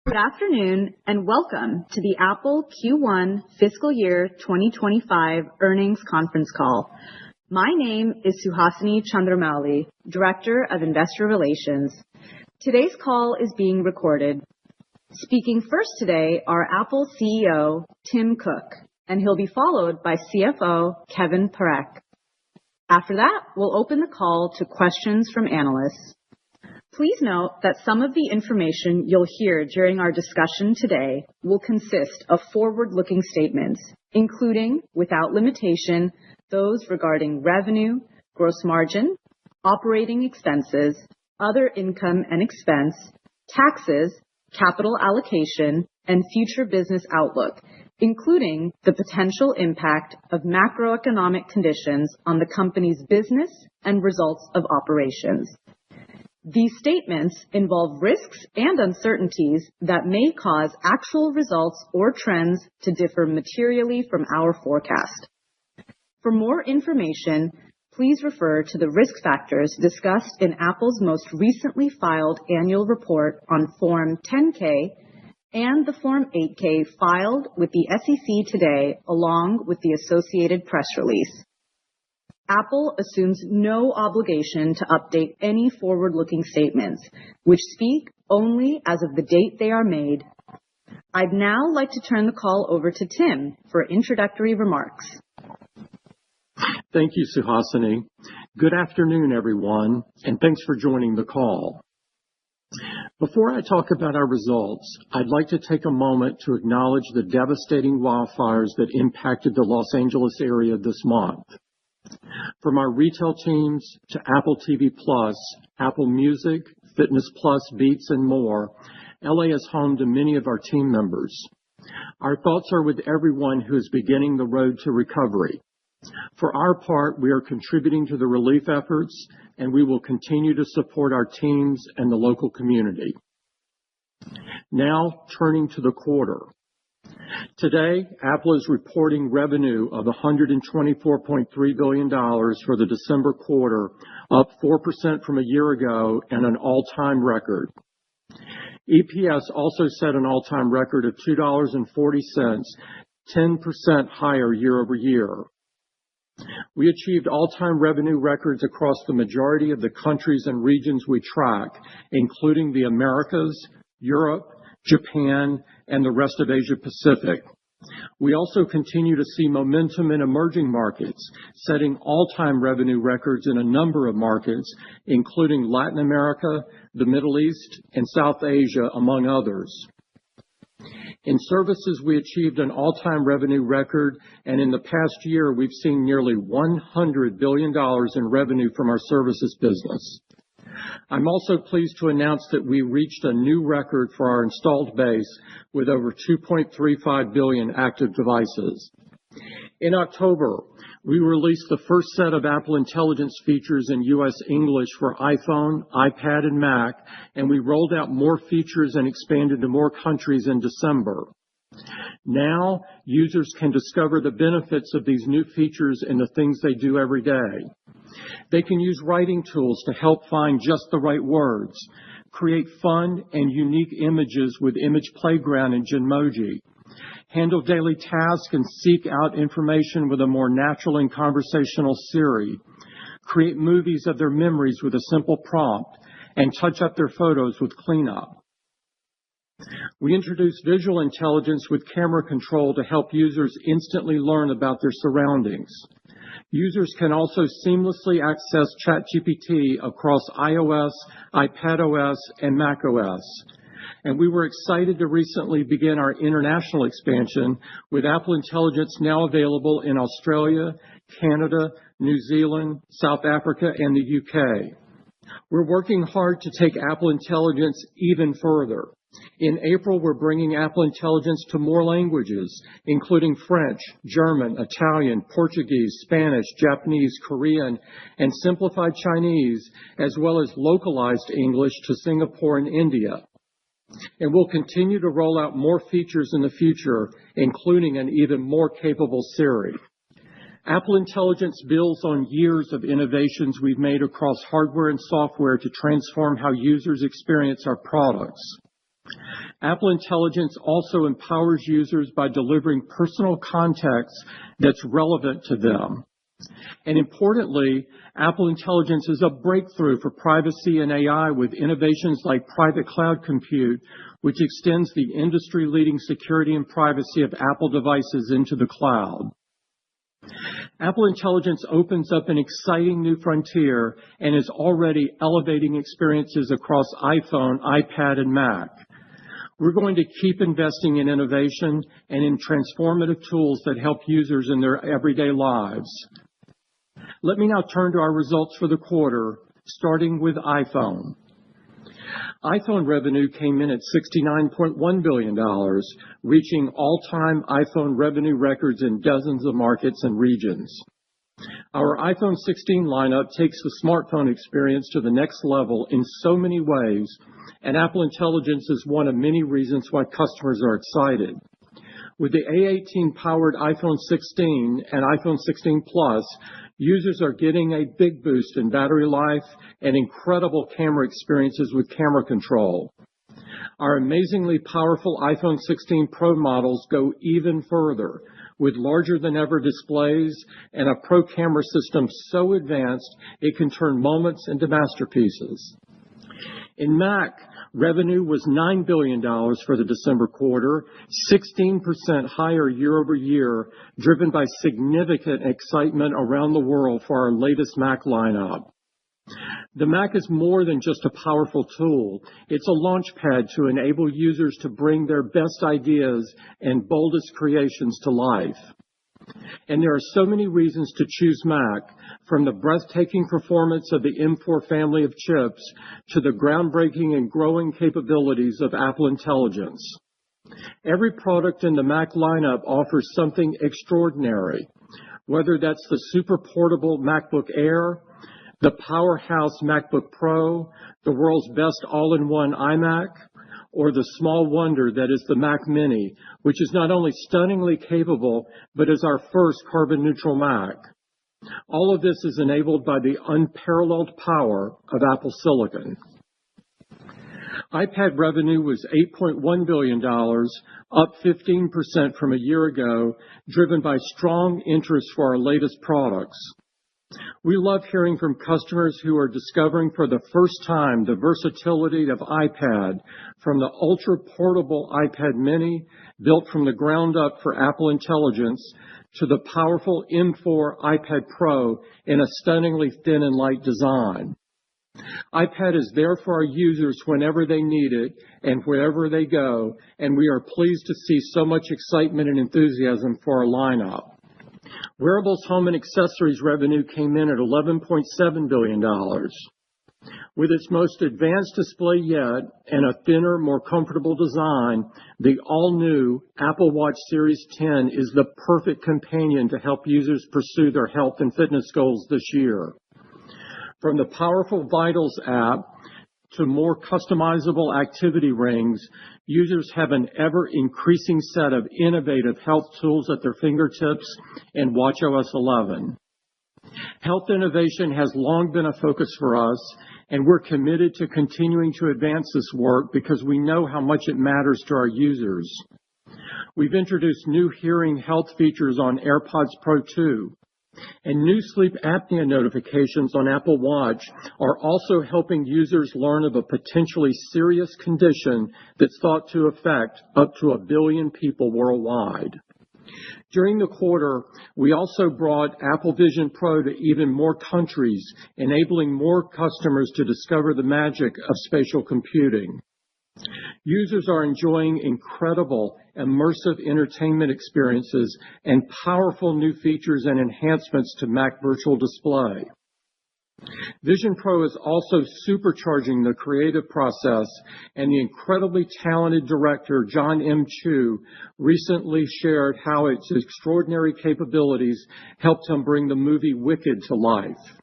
Good afternoon and welcome to the Apple Q1 Fiscal Year 2025 Earnings Conference Call. My name is Suhasini Chandramouli, Director of Investor Relations. Today's call is being recorded. Speaking first today are Apple CEO Tim Cook, and he'll be followed by CFO Kevin Parekh. After that, we'll open the call to questions from analysts. Please note that some of the information you'll hear during our discussion today will consist of forward-looking statements, including, without limitation, those regarding revenue, gross margin, operating expenses, other income and expense, taxes, capital allocation, and future business outlook, including the potential impact of macroeconomic conditions on the company's business and results of operations. These statements involve risks and uncertainties that may cause actual results or trends to differ materially from our forecast. For more information, please refer to the risk factors discussed in Apple's most recently filed annual report on Form 10-K and the Form 8-K filed with the SEC today, along with the associated press release. Apple assumes no obligation to update any forward-looking statements, which speak only as of the date they are made. I'd now like to turn the call over to Tim for introductory remarks. Thank you, Suhasini. Good afternoon, everyone, and thanks for joining the call. Before I talk about our results, I'd like to take a moment to acknowledge the devastating wildfires that impacted the Los Angeles area this month. From our retail teams to Apple TV+, Apple Music, Fitness+, Beats, and more, LA is home to many of our team members. Our thoughts are with everyone who is beginning the road to recovery. For our part, we are contributing to the relief efforts, and we will continue to support our teams and the local community. Now, turning to the quarter. Today, Apple is reporting revenue of $124.3 billion for the December quarter, up 4% from a year ago and an all-time record. EPS also set an all-time record of $2.40, 10% higher year over year. We achieved all-time revenue records across the majority of the countries and regions we track, including the Americas, Europe, Japan, and the rest of Asia Pacific. We also continue to see momentum in emerging markets, setting all-time revenue records in a number of markets, including Latin America, the Middle East, and South Asia, among others. In services, we achieved an all-time revenue record, and in the past year, we've seen nearly $100 billion in revenue from our services business. I'm also pleased to announce that we reached a new record for our installed base with over 2.35 billion active devices. In October, we released the first set of Apple Intelligence features in U.S. English for iPhone, iPad, and Mac, and we rolled out more features and expanded to more countries in December. Now, users can discover the benefits of these new features in the things they do every day. They can use writing tools to help find just the right words, create fun and unique images with Image Playground and Genmoji, handle daily tasks and seek out information with a more natural and conversational Siri, create movies of their memories with a simple prompt, and touch up their photos with Cleanup. We introduced visual intelligence with camera control to help users instantly learn about their surroundings. Users can also seamlessly access ChatGPT across iOS, iPadOS, and macOS. And we were excited to recently begin our international expansion with Apple Intelligence now available in Australia, Canada, New Zealand, South Africa, and the UK. We're working hard to take Apple Intelligence even further. In April, we're bringing Apple Intelligence to more languages, including French, German, Italian, Portuguese, Spanish, Japanese, Korean, and simplified Chinese, as well as localized English to Singapore and India. And we'll continue to roll out more features in the future, including an even more capable Siri. Apple Intelligence builds on years of innovations we've made across hardware and software to transform how users experience our products. Apple Intelligence also empowers users by delivering personal context that's relevant to them. And importantly, Apple Intelligence is a breakthrough for privacy and AI with innovations like private cloud compute, which extends the industry-leading security and privacy of Apple devices into the cloud. Apple Intelligence opens up an exciting new frontier and is already elevating experiences across iPhone, iPad, and Mac. We're going to keep investing in innovation and in transformative tools that help users in their everyday lives. Let me now turn to our results for the quarter, starting with iPhone. iPhone revenue came in at $69.1 billion, reaching all-time iPhone revenue records in dozens of markets and regions. Our iPhone 16 lineup takes the smartphone experience to the next level in so many ways, and Apple Intelligence is one of many reasons why customers are excited. With the A18-powered iPhone 16 and iPhone 16 Plus, users are getting a big boost in battery life and incredible camera experiences with camera control. Our amazingly powerful iPhone 16 Pro models go even further, with larger-than-ever displays and a Pro camera system so advanced it can turn moments into masterpieces. In Mac, revenue was $9 billion for the December quarter, 16% higher year over year, driven by significant excitement around the world for our latest Mac lineup. The Mac is more than just a powerful tool. It's a launchpad to enable users to bring their best ideas and boldest creations to life. And there are so many reasons to choose Mac, from the breathtaking performance of the M4 family of chips to the groundbreaking and growing capabilities of Apple Intelligence. Every product in the Mac lineup offers something extraordinary, whether that's the super portable MacBook Air, the powerhouse MacBook Pro, the world's best all-in-one iMac, or the small wonder that is the Mac Mini, which is not only stunningly capable, but is our first carbon-neutral Mac. All of this is enabled by the unparalleled power of Apple Silicon. iPad revenue was $8.1 billion, up 15% from a year ago, driven by strong interest for our latest products. We love hearing from customers who are discovering for the first time the versatility of iPad, from the ultra-portable iPad mini, built from the ground up for Apple Intelligence, to the powerful M4 iPad Pro in a stunningly thin and light design. iPad is there for our users whenever they need it and wherever they go, and we are pleased to see so much excitement and enthusiasm for our lineup. Wearables, home, and accessories revenue came in at $11.7 billion. With its most advanced display yet and a thinner, more comfortable design, the all-new Apple Watch Series 10 is the perfect companion to help users pursue their health and fitness goals this year. From the powerful Vitals app to more customizable activity rings, users have an ever-increasing set of innovative health tools at their fingertips in watchOS 11. Health innovation has long been a focus for us, and we're committed to continuing to advance this work because we know how much it matters to our users. We've introduced new hearing health features on AirPods Pro 2. And new sleep apnea notifications on Apple Watch are also helping users learn of a potentially serious condition that's thought to affect up to 1 billion people worldwide. During the quarter, we also brought Apple Vision Pro to even more countries, enabling more customers to discover the magic of spatial computing. Users are enjoying incredible, immersive entertainment experiences and powerful new features and enhancements to Mac Virtual Display. Vision Pro is also supercharging the creative process, and the incredibly talented director John M. Chu recently shared how its extraordinary capabilities helped him bring the movie Wicked to life.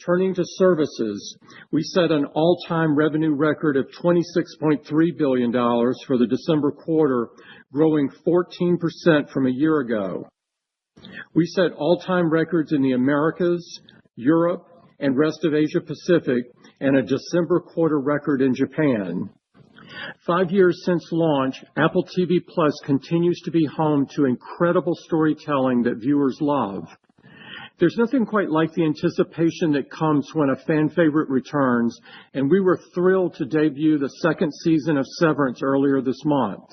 Turning to services, we set an all-time revenue record of $26.3 billion for the December quarter, growing 14% from a year ago. We set all-time records in the Americas, Europe, and rest of Asia Pacific, and a December quarter record in Japan. 5 years since launch, Apple TV Plus continues to be home to incredible storytelling that viewers love. There's nothing quite like the anticipation that comes when a fan favorite returns, and we were thrilled to debut the second season of Severance earlier this month.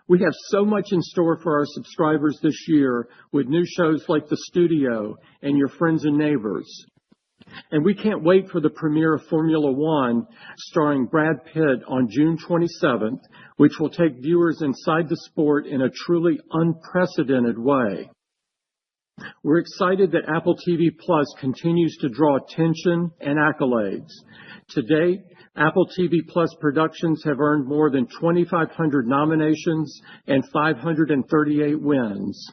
We have so much in store for our subscribers this year with new shows like The Studio and Your Friends and Neighbors. And we can't wait for the premiere of Formula One, starring Brad Pitt on June 27th, which will take viewers inside the sport in a truly unprecedented way. We're excited that Apple TV Plus continues to draw attention and accolades. To date, Apple TV Plus productions have earned more than 2,500 nominations and 538 wins.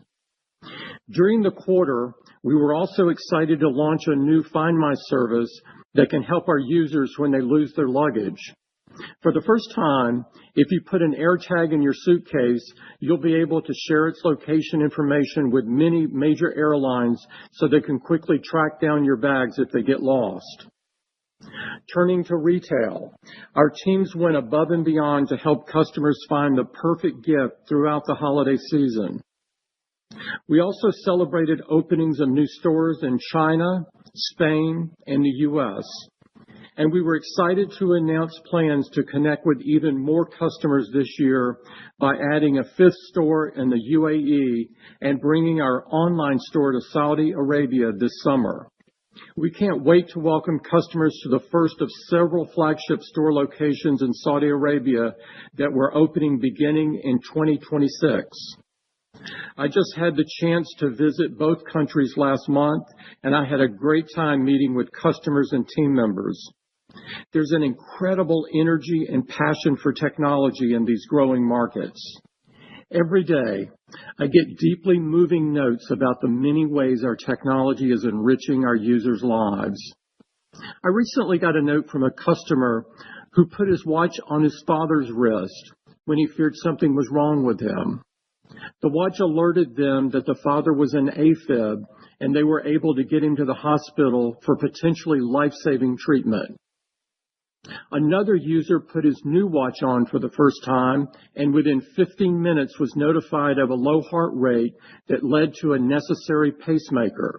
During the quarter, we were also excited to launch a new Find My service that can help our users when they lose their luggage. For the first time, if you put an AirTag in your suitcase, you'll be able to share its location information with many major airlines so they can quickly track down your bags if they get lost. Turning to retail, our teams went above and beyond to help customers find the perfect gift throughout the holiday season. We also celebrated openings of new stores in China, Spain, and the U.S., and we were excited to announce plans to connect with even more customers this year by adding a fifth store in the UAE and bringing our online store to Saudi Arabia this summer. We can't wait to welcome customers to the first of several flagship store locations in Saudi Arabia that we're opening beginning in 2026. I just had the chance to visit both countries last month, and I had a great time meeting with customers and team members. There's an incredible energy and passion for technology in these growing markets. Every day, I get deeply moving notes about the many ways our technology is enriching our users' lives. I recently got a note from a customer who put his watch on his father's wrist when he feared something was wrong with him. The watch alerted them that the father was in AFib, and they were able to get him to the hospital for potentially life-saving treatment. Another user put his new watch on for the first time and within 15 minutes was notified of a low heart rate that led to a necessary pacemaker.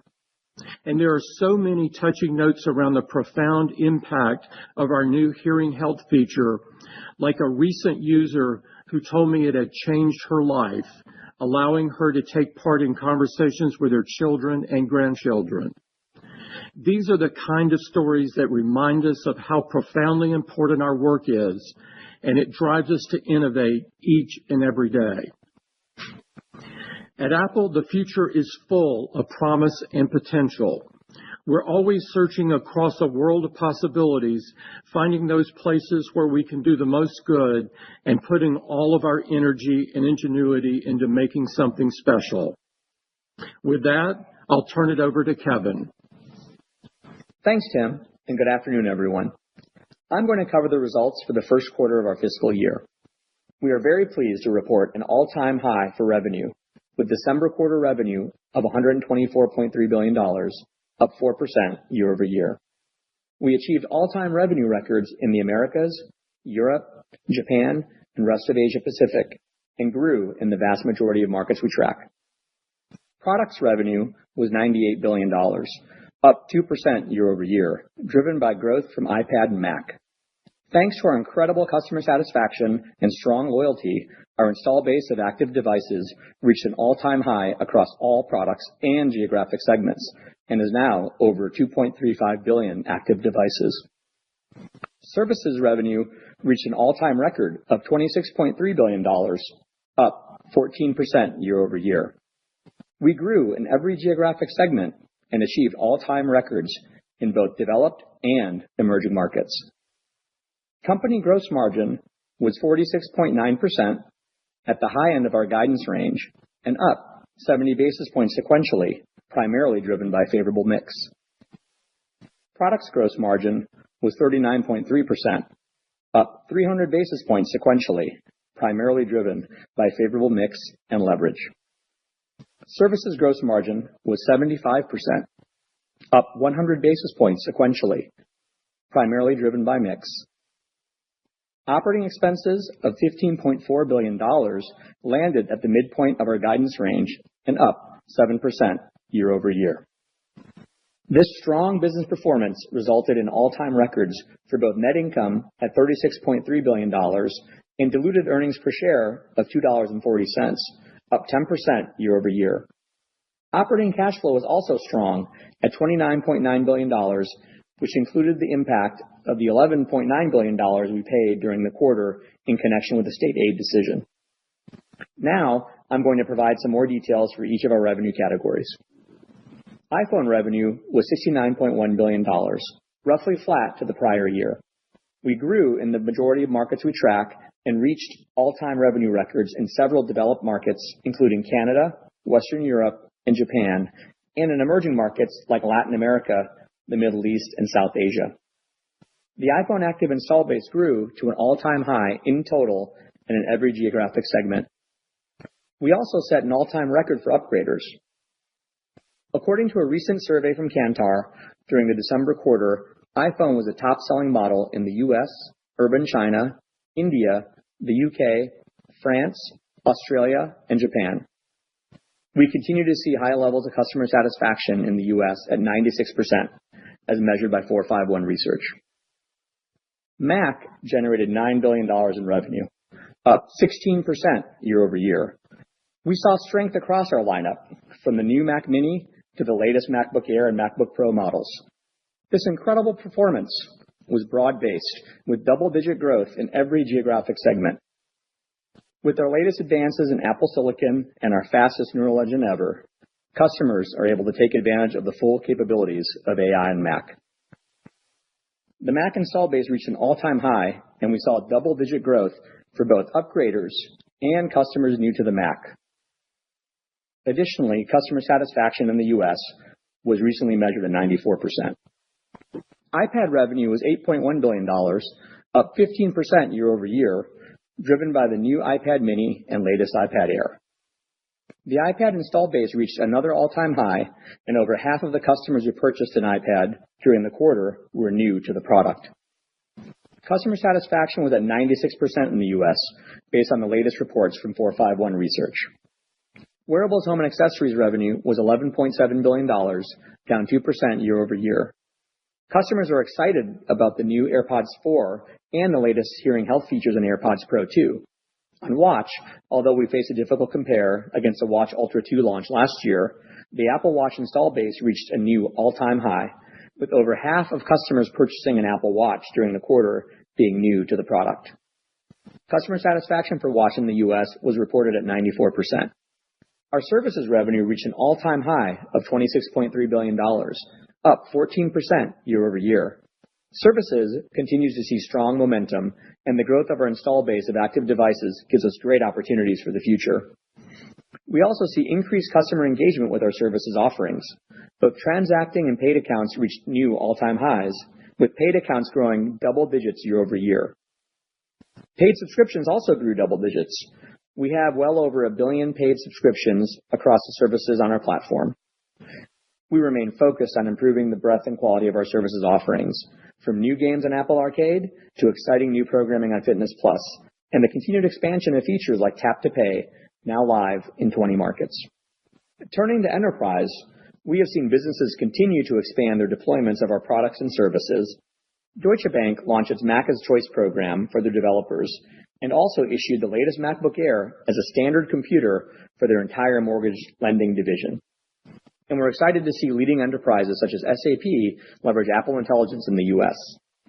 And there are so many touching notes around the profound impact of our new hearing health feature, like a recent user who told me it had changed her life, allowing her to take part in conversations with her children and grandchildren. These are the kind of stories that remind us of how profoundly important our work is, and it drives us to innovate each and every day. At Apple, the future is full of promise and potential. We're always searching across a world of possibilities, finding those places where we can do the most good and putting all of our energy and ingenuity into making something special. With that, I'll turn it over to Kevin. Thanks, Tim, and good afternoon, everyone. I'm going to cover the results for the first quarter of our fiscal year. We are very pleased to report an all-time high for revenue, with December quarter revenue of $124.3 billion, up 4% year over year. We achieved all-time revenue records in the Americas, Europe, Japan, and rest of Asia Pacific, and grew in the vast majority of markets we track. Products revenue was $98 billion, up 2% year over year, driven by growth from iPad and Mac. Thanks to our incredible customer satisfaction and strong loyalty, our install base of active devices reached an all-time high across all products and geographic segments, and is now over 2.35 billion active devices. Services revenue reached an all-time record of $26.3 billion, up 14% year over year. We grew in every geographic segment and achieved all-time records in both developed and emerging markets. Company gross margin was 46.9% at the high end of our guidance range and up 70 basis points sequentially, primarily driven by favorable mix. Products gross margin was 39.3%, up 300 basis points sequentially, primarily driven by favorable mix and leverage. Services gross margin was 75%, up 100 basis points sequentially, primarily driven by mix. Operating expenses of $15.4 billion landed at the midpoint of our guidance range and up 7% year over year. This strong business performance resulted in all-time records for both net income at $36.3 billion and diluted earnings per share of $2.40, up 10% year over year. Operating cash flow was also strong at $29.9 billion, which included the impact of the $11.9 billion we paid during the quarter in connection with the state aid decision. Now, I'm going to provide some more details for each of our revenue categories. iPhone revenue was $69.1 billion, roughly flat to the prior year. We grew in the majority of markets we track and reached all-time revenue records in several developed markets, including Canada, Western Europe, and Japan, and in emerging markets like Latin America, the Middle East, and South Asia. The iPhone active install base grew to an all-time high in total and in every geographic segment. We also set an all-time record for upgraders. According to a recent survey from Kantar, during the December quarter, iPhone was a top-selling model in the US, urban China, India, the UK, France, Australia, and Japan. We continue to see high levels of customer satisfaction in the US at 96%, as measured by 451 Research. Mac generated $9 billion in revenue, up 16% year over year. We saw strength across our lineup, from the new Mac Mini to the latest MacBook Air and MacBook Pro models. This incredible performance was broad-based, with double-digit growth in every geographic segment. With our latest advances in Apple Silicon and our fastest neural engine ever, customers are able to take advantage of the full capabilities of AI and Mac. The Mac install base reached an all-time high, and we saw double-digit growth for both upgraders and customers new to the Mac. Additionally, customer satisfaction in the US was recently measured at 94%. iPad revenue was $8.1 billion, up 15% year over year, driven by the new iPad Mini and latest iPad Air. The iPad install base reached another all-time high, and over half of the customers who purchased an iPad during the quarter were new to the product. Customer satisfaction was at 96% in the US, based on the latest reports from 451 Research. Wearables, home, and accessories revenue was $11.7 billion, down 2% year over year. Customers are excited about the new AirPods 4 and the latest hearing health features in AirPods Pro 2. On Watch, although we face a difficult compare against the Watch Ultra 2 launch last year, the Apple Watch install base reached a new all-time high, with over half of customers purchasing an Apple Watch during the quarter being new to the product. Customer satisfaction for Watch in the US was reported at 94%. Our services revenue reached an all-time high of $26.3 billion, up 14% year over year. Services continues to see strong momentum, and the growth of our install base of active devices gives us great opportunities for the future. We also see increased customer engagement with our services offerings. Both transacting and paid accounts reached new all-time highs, with paid accounts growing double digits year over year. Paid subscriptions also grew double digits. We have well over 1 billion paid subscriptions across the services on our platform. We remain focused on improving the breadth and quality of our services offerings, from new games on Apple Arcade to exciting new programming on Fitness Plus, and the continued expansion of features like Tap to Pay, now live in 20 markets. Turning to enterprise, we have seen businesses continue to expand their deployments of our products and services. Deutsche Bank launched its Mac as Choice program for their developers and also issued the latest MacBook Air as a standard computer for their entire mortgage lending division. And we're excited to see leading enterprises such as SAP leverage Apple Intelligence in the US,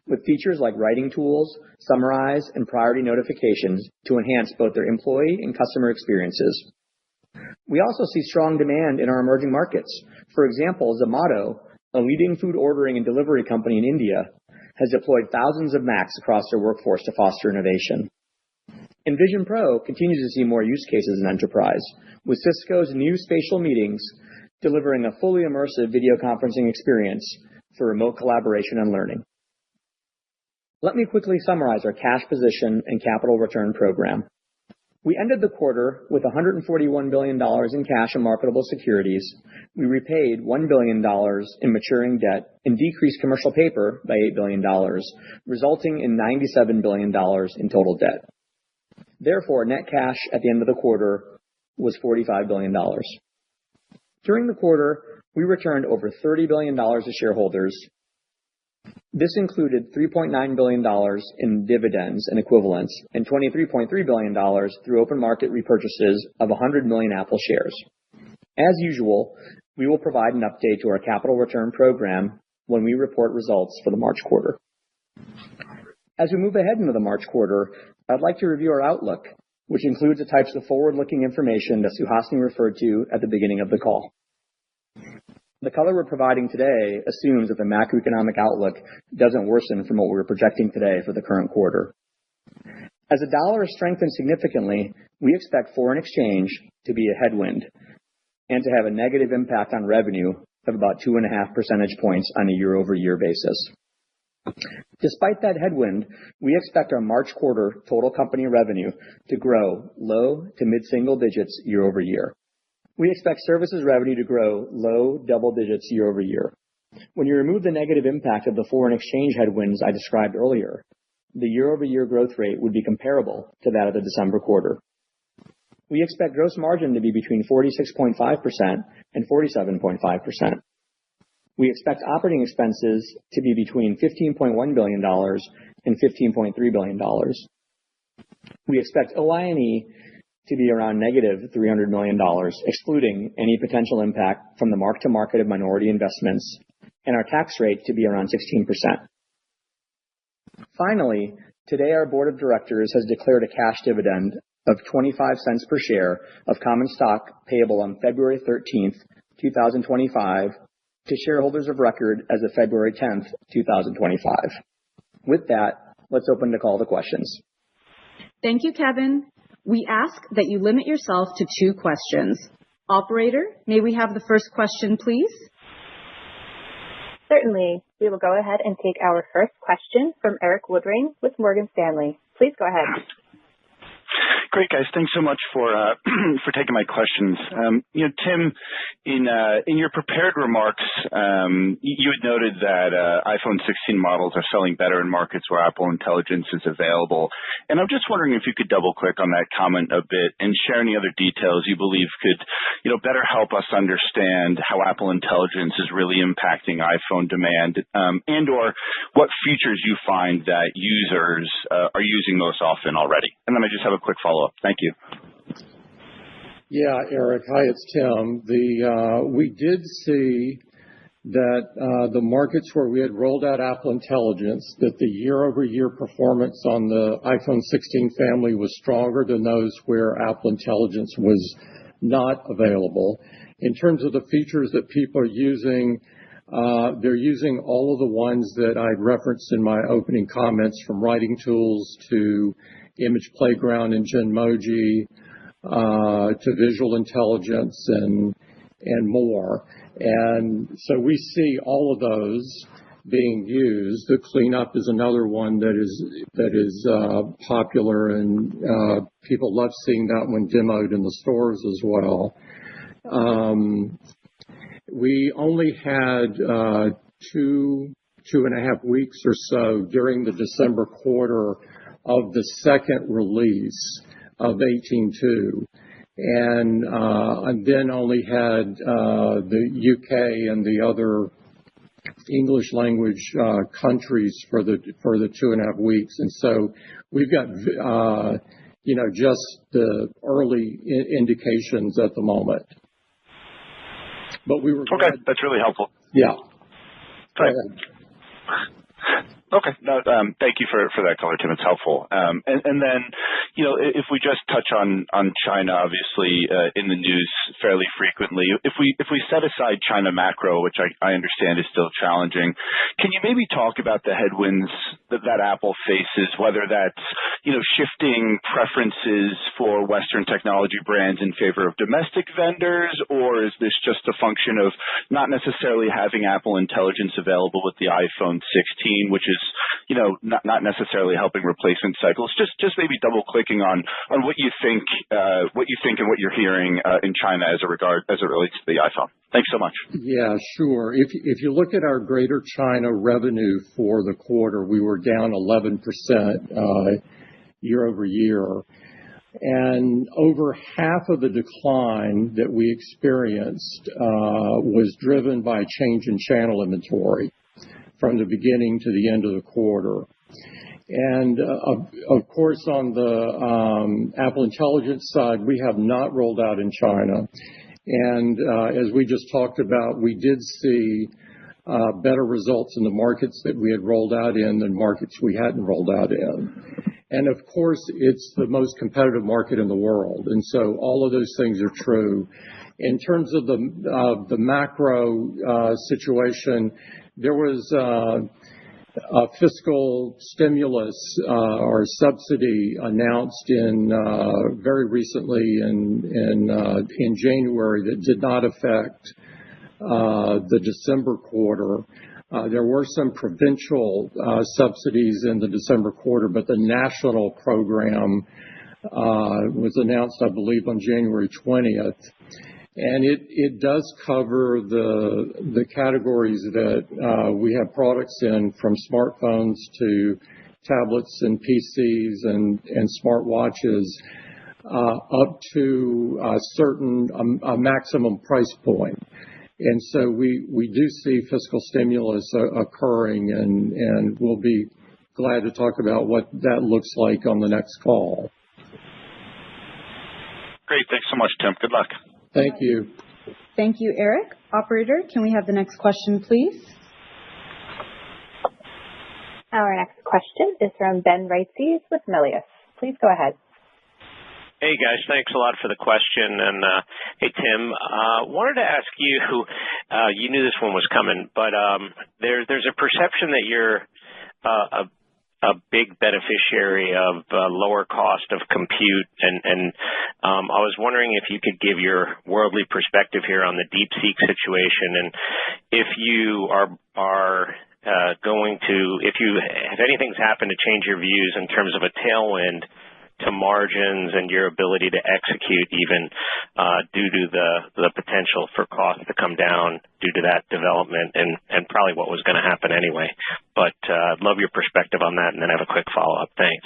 with features like writing tools, summarize, and priority notifications to enhance both their employee and customer experiences. We also see strong demand in our emerging markets. For example, Zomato, a leading food ordering and delivery company in India, has deployed thousands of Macs across their workforce to foster innovation. And Vision Pro continues to see more use cases in enterprise, with Cisco's new spatial meetings delivering a fully immersive video conferencing experience for remote collaboration and learning. Let me quickly summarize our cash position and capital return program. We ended the quarter with $141 billion in cash and marketable securities. We repaid $1 billion in maturing debt and decreased commercial paper by $8 billion, resulting in $97 billion in total debt. Therefore, net cash at the end of the quarter was $45 billion. During the quarter, we returned over $30 billion to shareholders. This included $3.9 billion in dividends and equivalents and $23.3 billion through open market repurchases of 100 million Apple shares. As usual, we will provide an update to our capital return program when we report results for the March quarter. As we move ahead into the March quarter, I'd like to review our outlook, which includes the types of forward-looking information that Suhasini referred to at the beginning of the call. The color we're providing today assumes that the macroeconomic outlook doesn't worsen from what we're projecting today for the current quarter. As the dollar has strengthened significantly, we expect foreign exchange to be a headwind and to have a negative impact on revenue of about 2.5 percentage points on a year-over-year basis. Despite that headwind, we expect our March quarter total company revenue to grow low to mid-single digits year over year. We expect services revenue to grow low double digits year over year. When you remove the negative impact of the foreign exchange headwinds I described earlier, the year-over-year growth rate would be comparable to that of the December quarter. We expect gross margin to be between 46.5% and 47.5%. We expect operating expenses to be between $15.1 billion and $15.3 billion. We expect OI&E to be around negative $300 million, excluding any potential impact from the mark-to-market of minority investments, and our tax rate to be around 16%. Finally, today our board of directors has declared a cash dividend of 25 cents per share of common stock payable on February 13th, 2025, to shareholders of record as of February 10th, 2025. With that, let's open the call to questions. Thank you, Kevin. We ask that you limit yourself to 2 questions. Operator, may we have the first question, please? Certainly. We will go ahead and take our first question from Eric Woodring with Morgan Stanley. Please go ahead. Great, guys. Thanks so much for taking my questions. Tim, in your prepared remarks, you had noted that iPhone 16 models are selling better in markets where Apple Intelligence is available. And I'm just wondering if you could double-click on that comment a bit and share any other details you believe could, better help us understand how Apple Intelligence is really impacting iPhone demand, and/or what features you find that users are using most often already. And then I just have a quick follow-up. Thank you. Yeah, Eric. Hi, it's Tim. We did see that the markets where we had rolled out Apple Intelligence, that the year-over-year performance on the iPhone 16 family was stronger than those where Apple Intelligence was not available. In terms of the features that people are using, they're using all of the ones that I referenced in my opening comments, from writing tools to image playground and Genmoji, to visual intelligence and more. And so we see all of those being used. The cleanup is another one that is popular, and people love seeing that one demoed in the stores as well. We only had 2.5 weeks or so during the December quarter of the second release of 18.2, and then only had the UK and the other English language countries for the 2.5 weeks. And so we've got just the early indications at the moment. But we were okay. That's really helpful. Yeah. Go ahead. Okay. No, thank you for that color, Tim. It's helpful. And then, if we just touch on China, obviously in the news fairly frequently, if we set aside China macro, which I understand is still challenging, can you maybe talk about the headwinds that Apple faces, whether that's, shifting preferences for Western technology brands in favor of domestic vendors, or is this just a function of not necessarily having Apple Intelligence available with the iPhone 16, which is not necessarily helping replacement cycles. Just maybe double clicking on what you think and what you're hearing in China as it relates to the iPhone. Thanks so much. Yeah, sure. If you look at our Greater China revenue for the quarter, we were down 11% year over year. And over half of the decline that we experienced was driven by a change in channel inventory from the beginning to the end of the quarter. And of course, on the Apple Intelligence side, we have not rolled out in China. And as we just talked about, we did see better results in the markets that we had rolled out in than markets we hadn't rolled out in. And of course, it's the most competitive market in the world. And so all of those things are true. In terms of the macro situation, there was a fiscal stimulus or subsidy announced very recently in January that did not affect the December quarter. There were some provincial subsidies in the December quarter, but the national program was announced, I believe, on January 20th. And it does cover the categories that we have products in, from smartphones to tablets and PCs and smartwatches, up to a maximum price point. And so we do see fiscal stimulus occurring, and we'll be glad to talk about what that looks like on the next call. Great. Thanks so much, Tim. Good luck. Thank you. Thank you, Eric. Operator, can we have the next question, please? Our next question is from Ben Reitzes with Melius. Please go ahead. Hey, guys. Thanks a lot for the question. And hey, Tim, wanted to ask you, you knew this one was coming, but there's a perception that you're a big beneficiary of lower cost of compute. And I was wondering if you could give your worldly perspective here on the DeepSeek situation. And if you if anything's happened to change your views in terms of a tailwind to margins and your ability to execute even due to the potential for costs to come down due to that development and probably what was going to happen anyway. But I'd love your perspective on that, and then I have a quick follow-up. Thanks.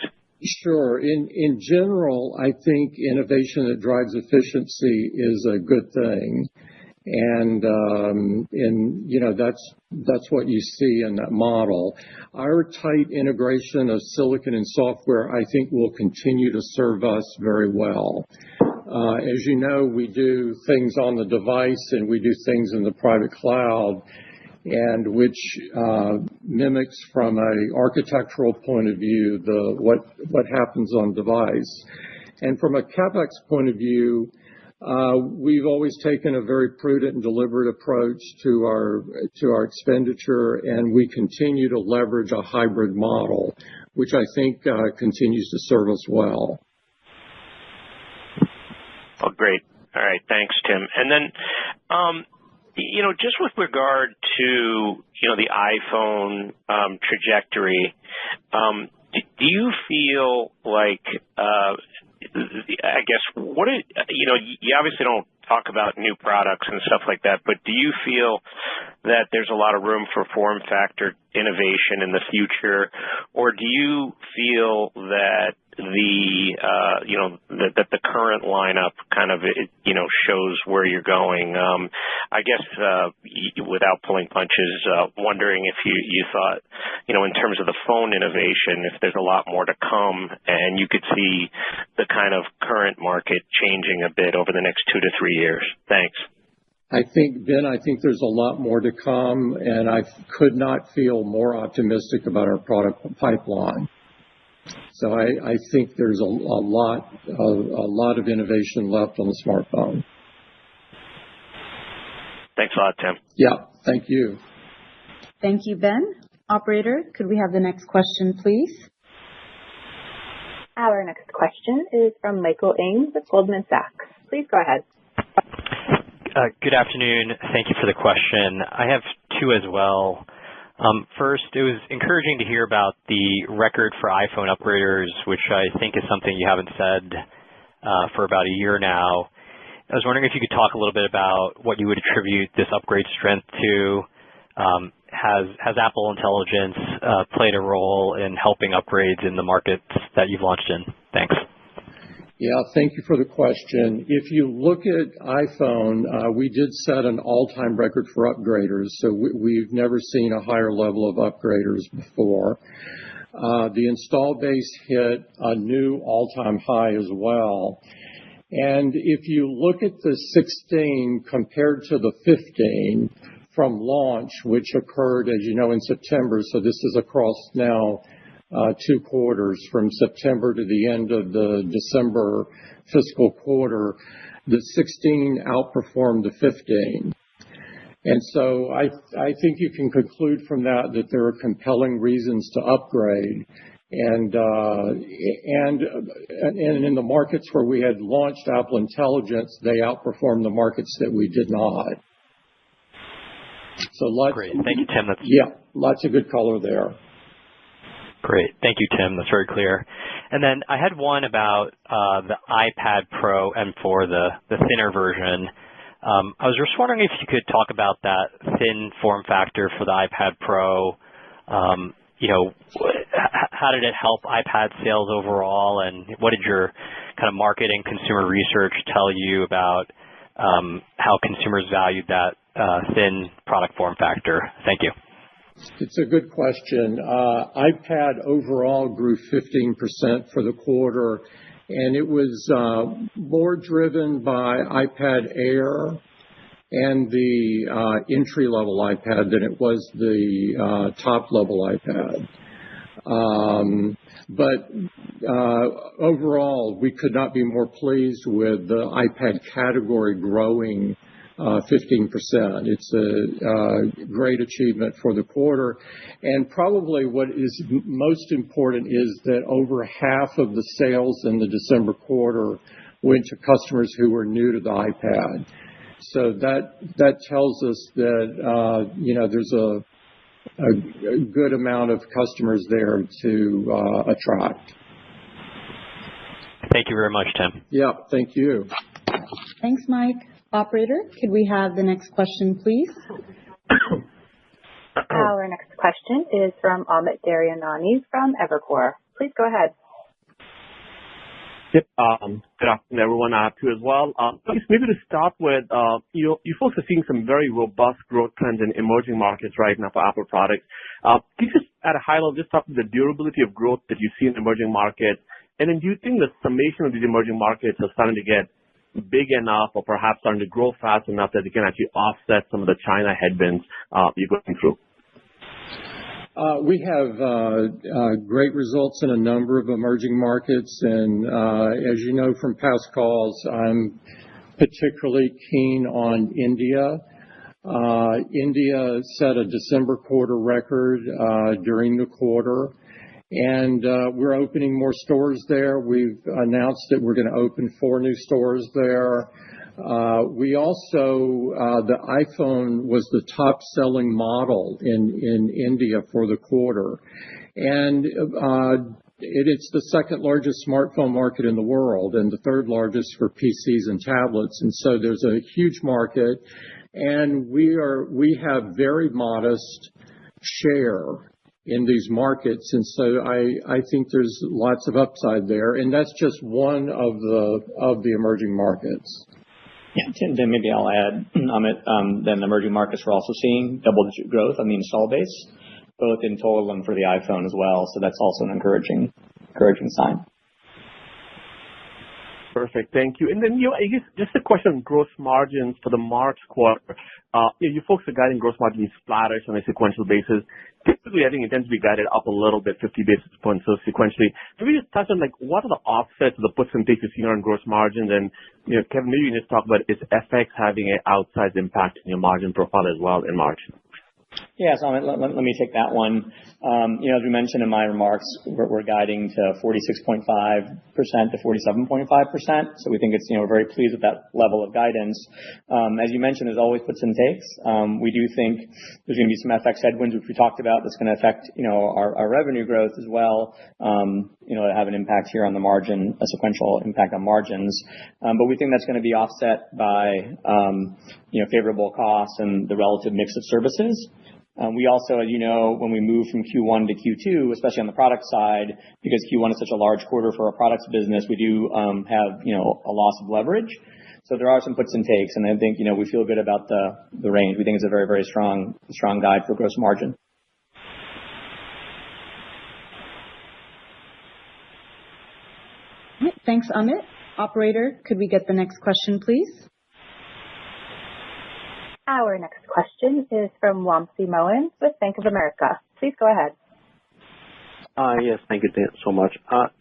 Sure. In general, I think innovation that drives efficiency is a good thing. And that's what you see in that model. Our tight integration of silicon and software, I think, will continue to serve us very well. As you know, we do things on the device and we do things in the private cloud, and which mimics from an architectural point of view what happens on device. And from a CapEx point of view, we've always taken a very prudent and deliberate approach to our expenditure, and we continue to leverage a hybrid model, which I think continues to serve us well. Oh, great. All right. Thanks, Tim. And then, just with regard to, the iPhone trajectory, do you feel like, I guess, you obviously don't talk about new products and stuff like that, but do you feel that there's a lot of room for form factor innovation in the future, or do you feel that that the current lineup kind of, shows where you're going? I guess, without pulling punches, wondering if you thought, in terms of the phone innovation, if there's a lot more to come and you could see the kind of current market changing a bit over the next 2 to 3 years. Thanks. Ben, I think there's a lot more to come, and I could not feel more optimistic about our product pipeline. So I think there's a lot of innovation left on the smartphone. Thanks a lot, Tim. Yeah, thank you. Thank you, Ben. Operator, could we have the next question, please? Our next question is from Michael Ng with Goldman Sachs. Please go ahead. Good afternoon. Thank you for the question. I have two as well. First, it was encouraging to hear about the record for iPhone upgraders, which I think is something you haven't said for about a year now. I was wondering if you could talk a little bit about what you would attribute this upgrade strength to. Has Apple Intelligence played a role in helping upgrades in the markets that you've launched in? Thanks. Yeah, thank you for the question. If you look at iPhone, we did set an all-time record for upgraders, so we've never seen a higher level of upgraders before. The install base hit a new all-time high as well. And if you look at the 16 compared to the 15 from launch, which occurred, as you know, in September, so this is across now 2 quarters, from September to the end of the December fiscal quarter, the 16 outperformed the 15. And so I think you can conclude from that there are compelling reasons to upgrade. And in the markets where we had launched Apple Intelligence, they outperformed the markets that we did not. So Great. Thank you, Tim. Lots of good color there. Great. Thank you, Tim. That's very clear. And then I had one about the iPad Pro M4, the thinner version. I was just wondering if you could talk about that thin form factor for the iPad Pro. How did it help iPad sales overall, and what did your kind of market and consumer research tell you about how consumers valued that thin product form factor? Thank you. It's a good question. iPad overall grew 15% for the quarter, and it was more driven by iPad Air and the entry-level iPad than it was the top-level iPad. But overall, we could not be more pleased with the iPad category growing 15%. It's a great achievement for the quarter. And probably what is most important is that over half of the sales in the December quarter went to customers who were new to the iPad. So that tells us that, there's a good amount of customers there to attract. Thank you very much, Tim. Yeah, thank you. Thanks, Mike. Operator, could we have the next question, please? Our next question is from Amit Daryanani from Evercore. Please go ahead. Yep. Good afternoon, everyone. I have two as well. Maybe to start with, you folks are seeing some very robust growth trends in emerging markets right now for Apple products. Can you just, at a high level, just talk to the durability of growth that you see in emerging markets? And then do you think the summation of these emerging markets are starting to get big enough or perhaps starting to grow fast enough that they can actually offset some of the China headwinds you're going through? We have great results in a number of emerging markets, and as you know from past calls, I'm particularly keen on India. India set a December quarter record during the quarter, and we're opening more stores there. We've announced that we're going to open 4 new stores there. We also, the iPhone was the top-selling model in India for the quarter. And it's the second largest smartphone market in the world and the third largest for PCs and tablets. And so there's a huge market, and we have very modest share in these markets. And so I think there's lots of upside there. And that's just one of the emerging markets. Yeah, Tim, maybe I'll add, Amit, then the emerging markets we're also seeing double-digit growth on the install base, both in total and for the iPhone as well. So that's also an encouraging sign. Perfect. Thank you. And then, I guess just a question on gross margins for the March quarter. You folks are guiding gross margins flattish on a sequential basis. Typically, I think it tends to be guided up a little bit, 50 basis points, so sequentially. Can we just touch on, what are the offsets of the puts and takes you see on gross margins? And, Kevin, maybe you can just talk about, is FX having an outsized impact in your margin profile as well in March? Yeah, so let me take that one. As we mentioned in my remarks, we're guiding to 46.5% to 47.5%. So we think it's, we're very pleased with that level of guidance. As you mentioned, there's always puts and takes. We do think there's going to be some FX headwinds, which we talked about, that's going to affect, our revenue growth as well. Have an impact here on the margin, a sequential impact on margins. But we think that's going to be offset by, favorable costs and the relative mix of services. We also, as you know, when we move from Q1 to Q2, especially on the product side, because Q1 is such a large quarter for our products business, we do have, a loss of leverage. So there are some puts and takes, and I think, we feel good about the range. We think it's a very, very strong guide for gross margin. Thanks, Amit. Operator, could we get the next question, please? Our next question is from Wamsi Mohan with Bank of America. Please go ahead. Yes, thank you so much.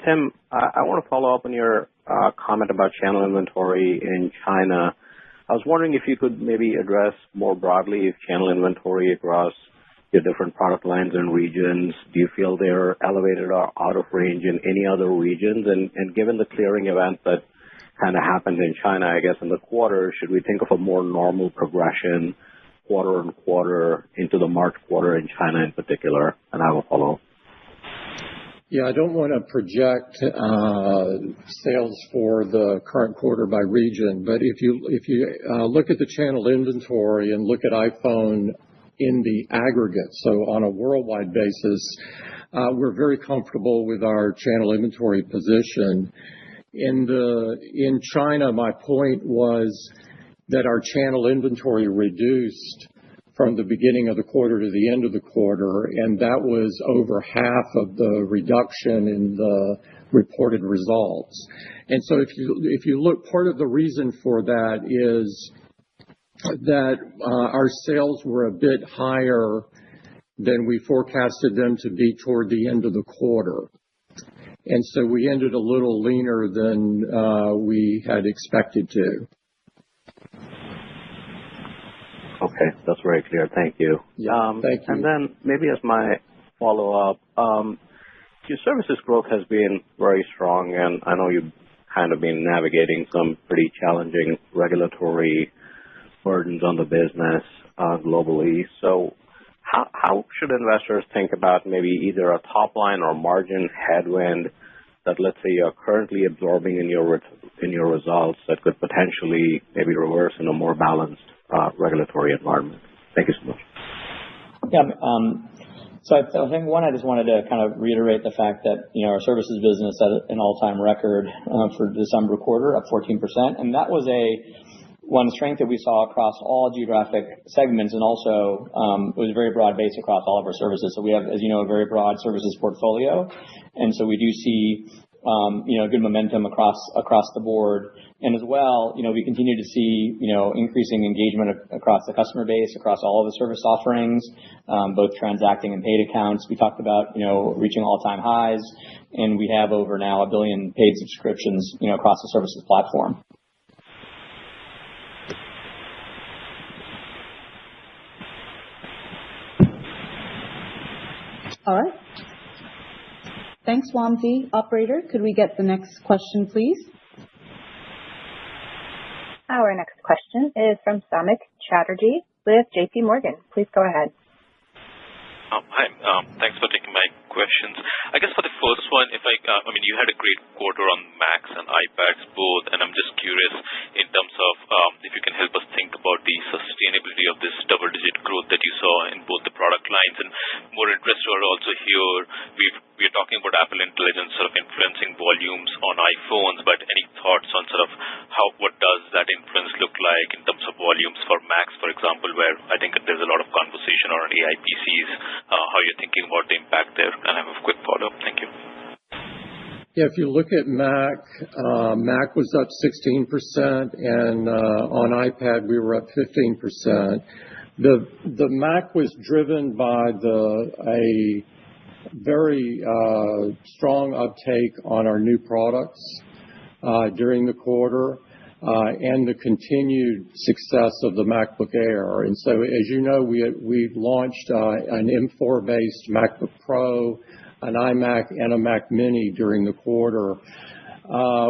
Tim, I want to follow up on your comment about channel inventory in China. I was wondering if you could maybe address more broadly if channel inventory across your different product lines and regions, do you feel they're elevated or out of range in any other regions? And given the clearing event that kind of happened in China, I guess, in the quarter, should we think of a more normal progression quarter on quarter into the March quarter in China in particular? And I will follow. Yeah, I don't want to project sales for the current quarter by region, but if you look at the channel inventory and look at iPhone in the aggregate, so on a worldwide basis, we're very comfortable with our channel inventory position. In China, my point was that our channel inventory reduced from the beginning of the quarter to the end of the quarter, and that was over half of the reduction in the reported results. And so if you look, part of the reason for that is that our sales were a bit higher than we forecasted them to be toward the end of the quarter. And so we ended a little leaner than we had expected to. Okay, that's very clear. Thank you. Yeah, thank you. And then maybe as my follow-up, your services growth has been very strong, and I know you've kind of been navigating some pretty challenging regulatory burdens on the business globally. So how should investors think about maybe either a top line or margin headwind that, let's say, you're currently absorbing in your results that could potentially maybe reverse in a more balanced regulatory environment? Thank you so much. Yeah. So I think I just wanted to kind of reiterate the fact that, our services business at an all-time record for December quarter, up 14%. And that was one strength that we saw across all geographic segments, and also it was very broad-based across all of our services. So we have, as you know, a very broad services portfolio, and so we do see good momentum across the board. And as well, we continue to see increasing engagement across the customer base, across all of the service offerings, both transacting and paid accounts. We talked about reaching all-time highs, and we have over now 1 billion paid subscriptions across the services platform. All right. Thanks, Wamsi. Operator, could we get the next question, please? Our next question is from Samik Chatterjee with JP Morgan. Please go ahead. Hi. Thanks for taking my questions. I guess for the first one, you had a great quarter on Macs and iPads both, and I'm just curious in terms of if you can help us think about the sustainability of this double-digit growth that you saw in both the product lines. And more interested also here, we're talking about Apple Intelligence sort of influencing volumes on iPhones, but any thoughts on sort of what does that influence look like in terms of volumes for Macs, for example, where I think there's a lot of conversation around AI PCs, how you're thinking about the impact there? And I have a quick follow-up. Thank you. Yeah, if you look at Mac, Mac was up 16%, and on iPad we were up 15%. The Mac was driven by a very strong uptake on our new products during the quarter. and the continued success of the MacBook Air. And so, as you know, we launched an M4-based MacBook Pro, an iMac, and a Mac Mini during the quarter.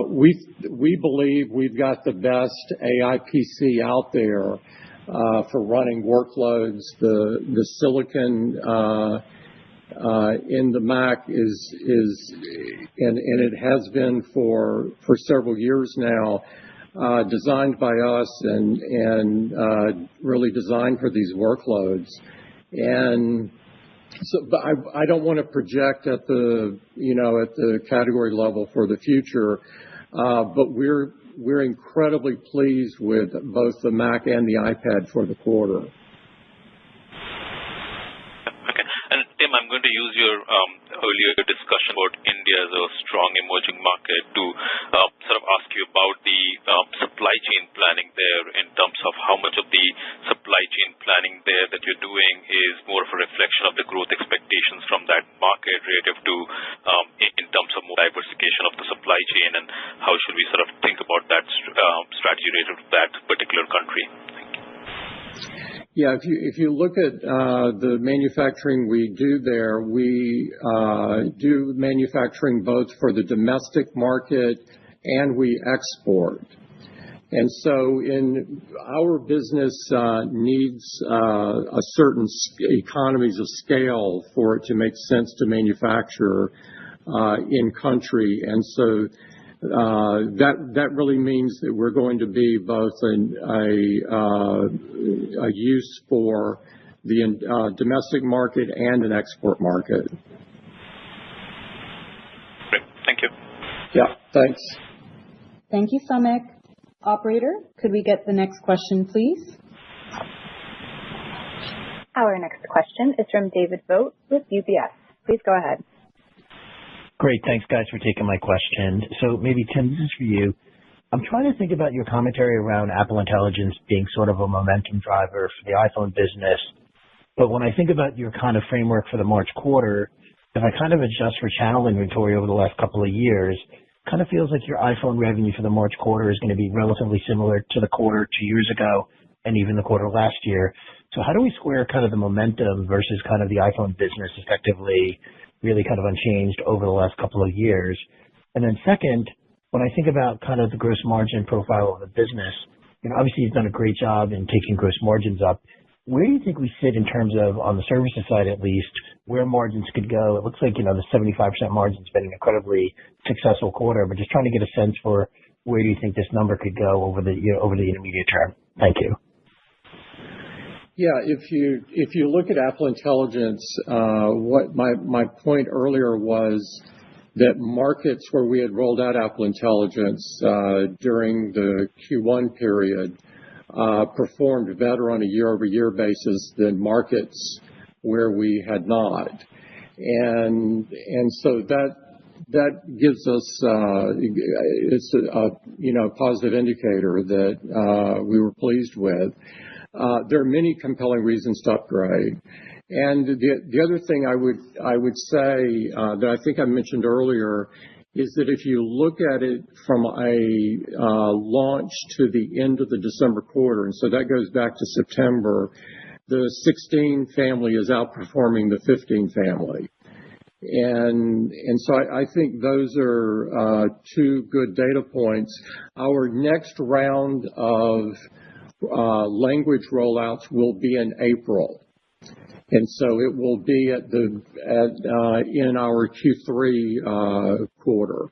We believe we've got the best AI PC out there for running workloads. The silicon in the Mac is and it has been for several years now, designed by us and really designed for these workloads. And so, but I don't want to project at the category level for the future, but we're incredibly pleased with both the Mac and the iPad for the quarter. Okay. And Tim, I'm going to use your earlier discussion about India as a strong emerging market to sort of ask you about the supply chain planning there, in terms of how much of the supply chain planning there that you're doing is more of a reflection of the growth expectations from that market relative to in terms of more diversification of the supply chain, and how should we sort of think about that strategy relative to that particular country? Thank you. Yeah, if you look at the manufacturing we do there, we do manufacturing both for the domestic market and we export. And so in our business needs a certain economies of scale for it to make sense to manufacture in country. And so that really means that we're going to be both a use for the domestic market and an export market. Great. Thank you. Yeah, thanks. Thank you, Samik. Operator, could we get the next question, please? Our next question is from David Vogt with UBS. Please go ahead. Great. Thanks, guys, for taking my question. So maybe, Tim, this is for you. I'm trying to think about your commentary around Apple Intelligence being sort of a momentum driver for the iPhone business. But when I think about your kind of framework for the March quarter, if I kind of adjust for channel inventory over the last couple of years, kind of feels like your iPhone revenue for the March quarter is going to be relatively similar to the quarter 2 years ago and even the quarter last year. So how do we square kind of the momentum versus kind of the iPhone business effectively really kind of unchanged over the last couple of years? And then second, when I think about kind of the gross margin profile of the business, obviously you've done a great job in taking gross margins up. Where do you think we sit in terms of, on the services side at least, where margins could go? It looks like, the 75% margin's been an incredibly successful quarter, but just trying to get a sense for where do you think this number could go over the intermediate term? Thank you. Yeah, if you look at Apple Intelligence, what my point earlier was that markets where we had rolled out Apple Intelligence during the Q1 period performed better on a year-over-year basis than markets where we had not, and so that gives us it's a positive indicator that we were pleased with. There are many compelling reasons to upgrade. And the other thing I would say that I think I mentioned earlier is that if you look at it from a launch to the end of the December quarter, and so that goes back to September, the 16 family is outperforming the 15 family. And so I think those are two good data points. Our next round of language rollouts will be in April. And so it will be in our Q3 quarter.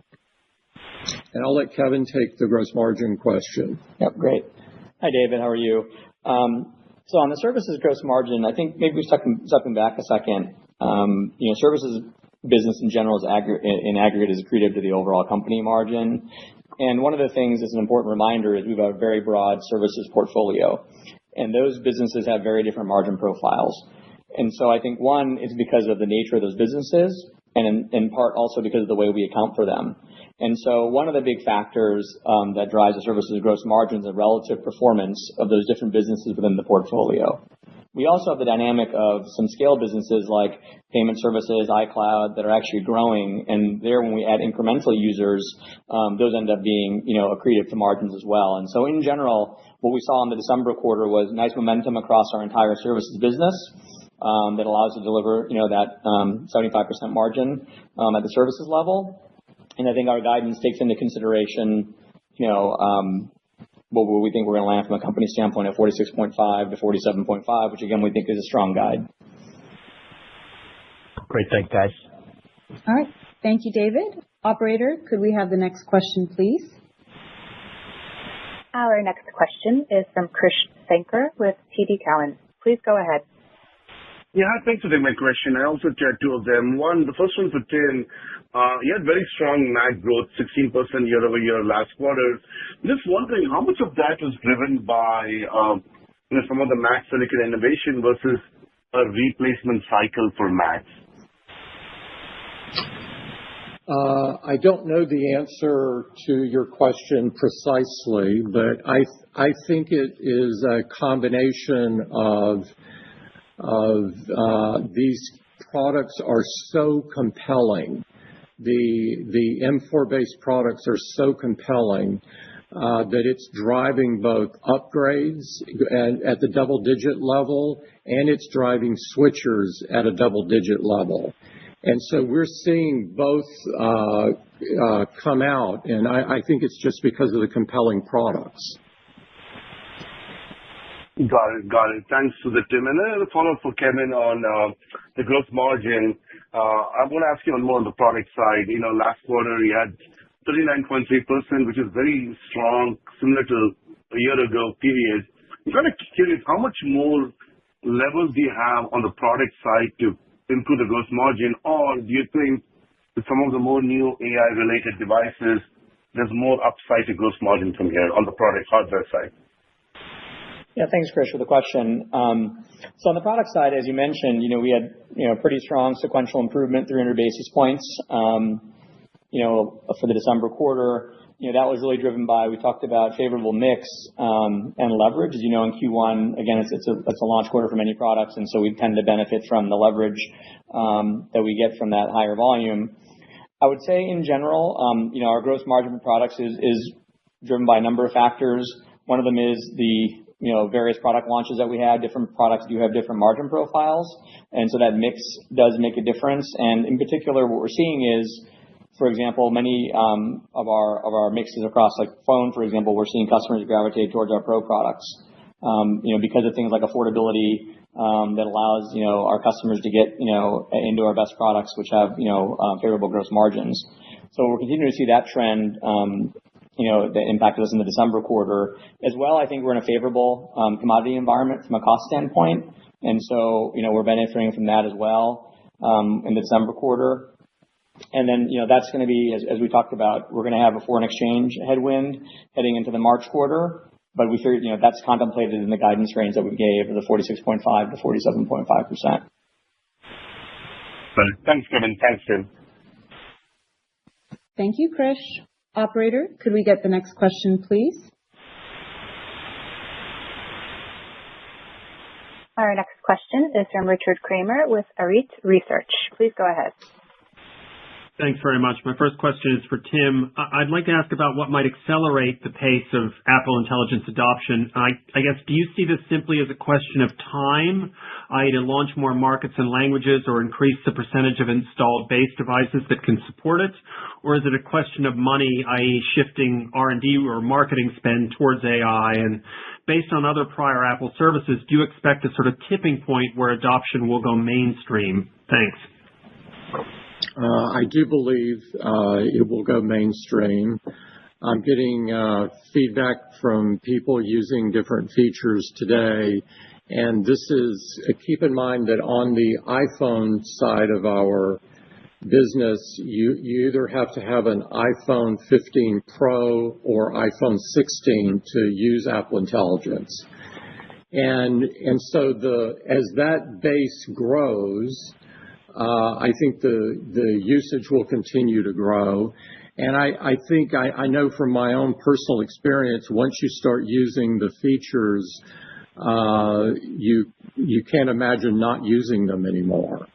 And I'll let Kevin take the gross margin question. Yep, great. Hi, David. How are you? So on the services gross margin, I think maybe stepping back a second. Services business in general in aggregate is accretive to the overall company margin. And one of the things that's an important reminder is we have a very broad services portfolio, and those businesses have very different margin profiles. And so I think one is because of the nature of those businesses, and in part also because of the way we account for them. And so one of the big factors that drives the services gross margin is the relative performance of those different businesses within the portfolio. We also have the dynamic of some scale businesses like payment services, iCloud, that are actually growing. And there, when we add incremental users, those end up being, accretive to margins as well. And so in general, what we saw in the December quarter was nice momentum across our entire services business that allows us to deliver, that 75% margin at the services level. And I think our guidance takes into consideration, what we think we're going to land from a company standpoint at 46.5 to 47.5, which again, we think is a strong guide. Great. Thanks, guys. All right. Thank you, David. Operator, could we have the next question, please? Our next question is from Krish Sankar with TD Cowen. Please go ahead. Yeah, thanks for taking my question. I also had two of them. One, the first one for Tim. You had very strong Mac growth, 16% year over year last quarter. Just wondering how much of that was driven by some of the Mac silicon innovation versus a replacement cycle for Macs? I don't know the answer to your question precisely, but I think it is a combination of these products are so compelling. The M4-based products are so compelling that it's driving both upgrades at the double-digit level, and it's driving switchers at a double-digit level. And so we're seeing both come out, and I think it's just because of the compelling products. Got it. Thanks for the Tim. And then a follow-up for Kevin on the gross margin. I want to ask you more on the product side. Last quarter you had 39.3%, which is very strong, similar to a year ago period. I'm kind of curious, how much more levels do you have on the product side to improve the gross margin? Or do you think with some of the more new AI-related devices, there's more upside to gross margin from here on the product hardware side? Yeah, thanks, Krish, for the question. So on the product side, as you mentioned, we had pretty strong sequential improvement, 300 basis points. For the December quarter, that was really driven by, we talked about favorable mix and leverage. As you know, in Q1, again, it's a launch quarter for many products, and so we tend to benefit from the leverage that we get from that higher volume. I would say in general, our gross margin for products is driven by a number of factors. One of them is the various product launches that we have. Different products do have different margin profiles, and so that mix does make a difference. And in particular, what we're seeing is, for example, many of our mixes across, like phone, for example, we're seeing customers gravitate towards our Pro products, because of things like affordability that allows our customers to get into our best products, which have favorable gross margins. So we're continuing to see that trend. That impacted us in the December quarter. As well, I think we're in a favorable commodity environment from a cost standpoint. And so, we're benefiting from that as well in the December quarter. And then, that's going to be, as we talked about, we're going to have a foreign exchange headwind heading into the March quarter. But we figured, that's contemplated in the guidance range that we gave of the 46.5 to 47.5%. Thanks, Kevin. Thanks, Tim. Thank you, Krish. Operator, could we get the next question, please? Our next question is from Richard Kramer with Arete Research. Please go ahead. Thanks very much. My first question is for Tim. I'd like to ask about what might accelerate the pace of Apple Intelligence adoption. I guess, do you see this simply as a question of time, i.e. to launch more markets and languages or increase the percentage of installed base devices that can support it? Or is it a question of money, i.e. shifting R&D or marketing spend towards AI? And based on other prior Apple services, do you expect a sort of tipping point where adoption will go mainstream? Thanks. I do believe it will go mainstream. I'm getting feedback from people using different features today. And this is, keep in mind that on the iPhone side of our business, you either have to have an iPhone 15 Pro or iPhone 16 to use Apple Intelligence. And so as that base grows, I think the usage will continue to grow. And I think I know from my own personal experience, once you start using the features you can't imagine not using them anymore.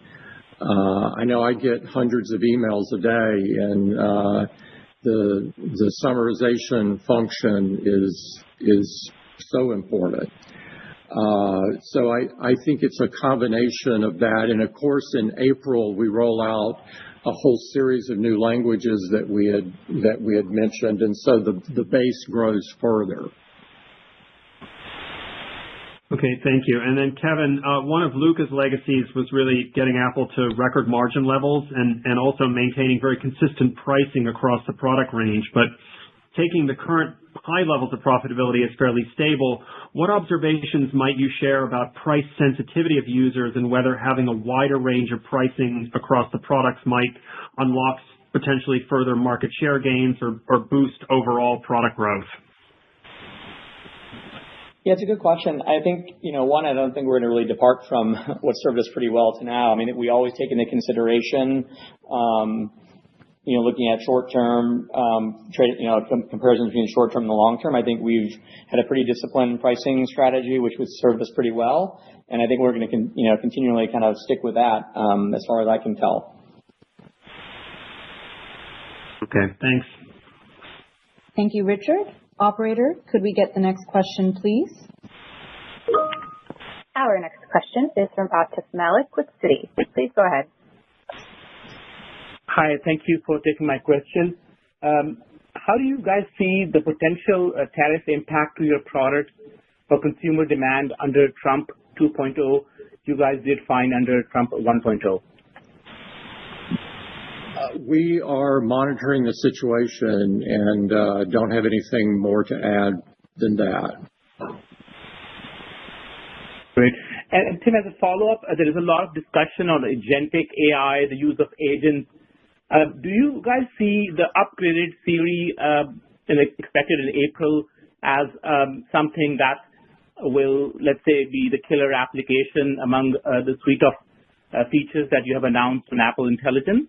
I know I get hundreds of emails a day, and the summarization function is so important. So I think it's a combination of that. And of course, in April, we roll out a whole series of new languages that we had mentioned, and so the base grows further. Okay, thank you. And then Kevin, one of Luca's legacies was really getting Apple to record margin levels and also maintaining very consistent pricing across the product range. But taking the current high levels of profitability as fairly stable, what observations might you share about price sensitivity of users and whether having a wider range of pricing across the products might unlock potentially further market share gains or boost overall product growth? Yeah, it's a good question. I think, one, I don't think we're going to really depart from what served us pretty well to now. I mean, we always take into consideration, looking at short-term comparison between short-term and the long-term. I think we've had a pretty disciplined pricing strategy, which has served us pretty well. And I think we're going to, continually kind of stick with that as far as I can tell. Okay, thanks. Thank you, Richard. Operator, could we get the next question, please? Our next question is from Atif Malik with Citi. Please go ahead. Hi, thank you for taking my question. How do you guys see the potential tariff impact to your products for consumer demand under Trump 2.0? You guys did fine under Trump 1.0. We are monitoring the situation and don't have anything more to add than that. Great. And Tim, as a follow-up, there is a lot of discussion on agentic AI, the use of agents. Do you guys see the upgraded Siri expected in April as something that will, let's say, be the killer application among the suite of features that you have announced on Apple Intelligence?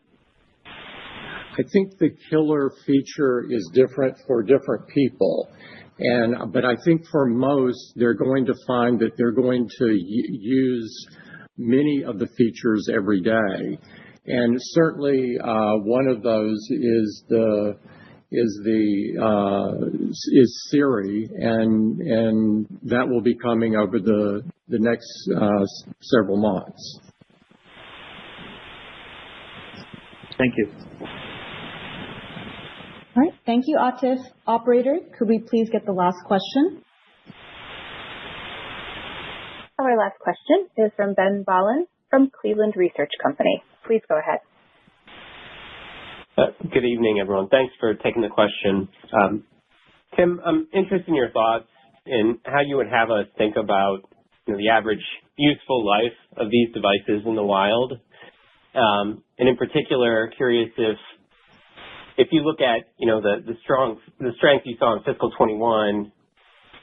I think the killer feature is different for different people. But I think for most, they're going to find that they're going to use many of the features every day. And certainly one of those is Siri, and that will be coming over the next several months. Thank you. All right. Thank you, Atif. Operator, could we please get the last question? Our last question is from Ben Bollin from Cleveland Research Company. Please go ahead. Good evening, everyone. Thanks for taking the question. Tim, I'm interested in your thoughts in how you would have us think about the average useful life of these devices in the wild. And in particular, curious if you look at the strength you saw in fiscal 21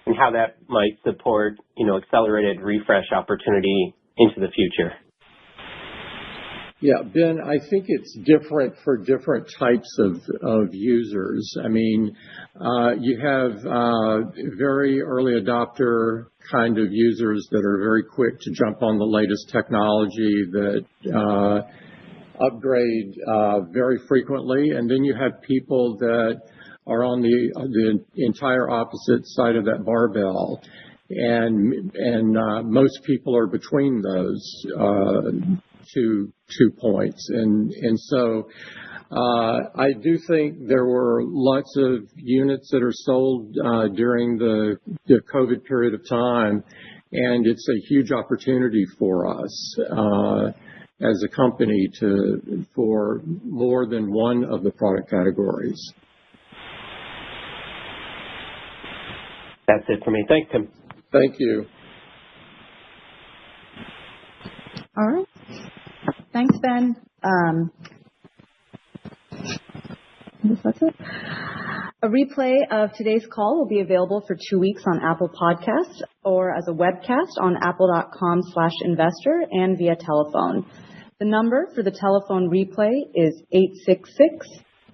and how that might support accelerated refresh opportunity into the future. Yeah, Ben, I think it's different for different types of users. I mean, you have very early adopter kind of users that are very quick to jump on the latest technology that upgrade very frequently. And then you have people that are on the entire opposite side of that barbell. And most people are between those two points. And so I do think there were lots of units that are sold during the COVID period of time, and it's a huge opportunity for us as a company for more than one of the product categories. That's it for me. Thanks, Tim. Thank you. All right. Thanks, Ben. I guess that's it. A replay of today's call will be available for 2 weeks on Apple Podcasts or as a webcast on apple.com/investor and via telephone. The number for the telephone replay is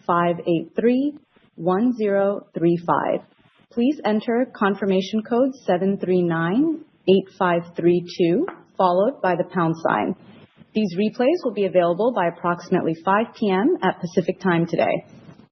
866-583-1035. Please enter confirmation code 739 8532, followed by the pound sign. These replays will be available by approximately 5 p.m. at Pacific Time today.